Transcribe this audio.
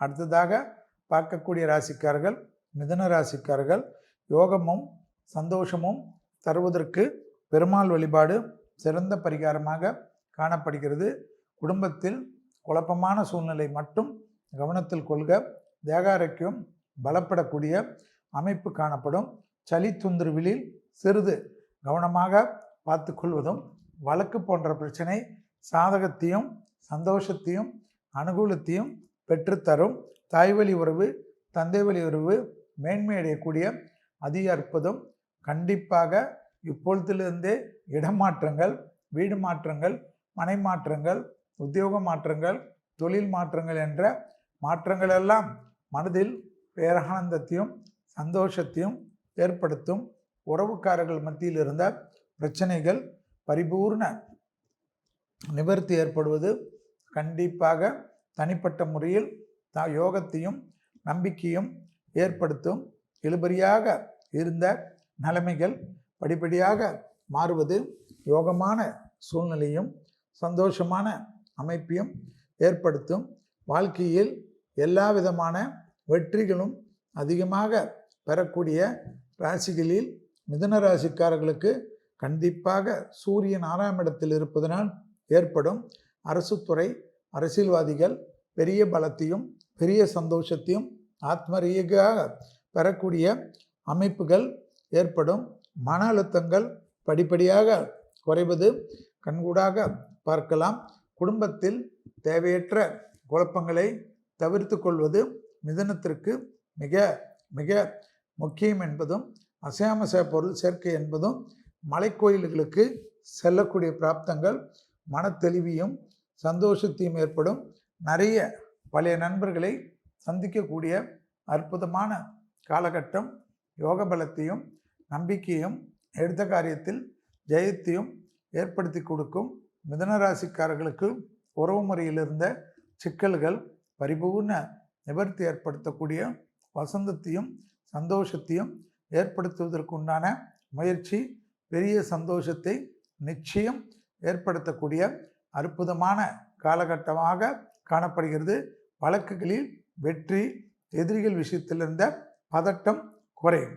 அடுத்ததாக பார்க்கக்கூடிய ராசிக்காரர்கள் மிதுன ராசிக்காரர்கள். யோகமும் சந்தோஷமும் தருவதற்கு பெருமாள் வழிபாடு சிறந்த பரிகாரமாக காணப்படுகிறது. குடும்பத்தில் குழப்பமான சூழ்நிலை மட்டும் கவனத்தில் கொள்க. தேக ஆரோக்கியம் பலப்படக்கூடிய அமைப்பு காணப்படும். சளி தொந்தரவில் சிறிது கவனமாக பார்த்து கொள்வதும், வழக்கு போன்ற பிரச்சனை சாதகத்தையும் சந்தோஷத்தையும் அனுகூலத்தையும் பெற்றுத்தரும். தாய்வழி உறவு தந்தை வழி உறவு மேன்மை அடையக்கூடிய அதிக அற்புதம். கண்டிப்பாக இப்பொழுதிலிருந்தே இடமாற்றங்கள், வீடு மாற்றங்கள், மனை மாற்றங்கள், உத்தியோக மாற்றங்கள், தொழில் மாற்றங்கள் என்ற மாற்றங்கள் எல்லாம் மனதில் பேரானந்தத்தையும் சந்தோஷத்தையும் ஏற்படுத்தும். உறவுக்காரர்கள் மத்தியில் இருந்த பிரச்சனைகள் பரிபூர்ண நிவர்த்தி ஏற்படுவது கண்டிப்பாக தனிப்பட்ட முறையில் யோகத்தையும் நம்பிக்கையும் ஏற்படுத்தும். இழுபறியாக இருந்த நிலைமைகள் படிப்படியாக மாறுவது யோகமான சூழ்நிலையும் சந்தோஷமான அமைப்பையும் ஏற்படுத்தும். வாழ்க்கையில் எல்லா விதமான வெற்றிகளும் அதிகமாக பெறக்கூடிய ராசிகளில் மிதுன ராசிக்காரர்களுக்கு கண்டிப்பாக சூரியன் 6ஆம் இடத்தில் இருப்பதனால் ஏற்படும் அரசு துறை அரசியல்வாதிகள் பெரிய பலத்தையும் பெரிய சந்தோஷத்தையும் ஆத்ம ரீதியாக பெறக்கூடிய அமைப்புகள் ஏற்படும். மன அழுத்தங்கள் படிப்படியாக குறைவது கண்கூடாக பார்க்கலாம். குடும்பத்தில் தேவையற்ற குழப்பங்களை தவிர்த்து கொள்வது மிதுனத்திற்கு மிக மிக முக்கியம் என்பதும், அசையாமச பொருள் சேர்க்கை என்பதும், மலைக்கோயில்களுக்கு செல்லக்கூடிய பிராப்தங்கள் மன தெளிவையும் சந்தோஷத்தையும் ஏற்படும். நிறைய பழைய நண்பர்களை சந்திக்கக்கூடிய அற்புதமான காலகட்டம். யோக பலத்தையும் நம்பிக்கையும் எடுத்த காரியத்தில் ஜெயத்தையும் ஏற்படுத்தி கொடுக்கும். மிதுன ராசிக்காரர்களுக்கு உறவு முறையில் இருந்த சிக்கல்கள் பரிபூர்ண நிவர்த்தி ஏற்படுத்தக்கூடிய வசந்தத்தையும் சந்தோஷத்தையும் ஏற்படுத்துவதற்குண்டான முயற்சி பெரிய சந்தோஷத்தை நிச்சயம் ஏற்படுத்தக்கூடிய அற்புதமான காலகட்டமாக காணப்படுகிறது. வழக்குகளில் வெற்றி, எதிரிகள் விஷயத்தில் இருந்த பதட்டம் குறையும்.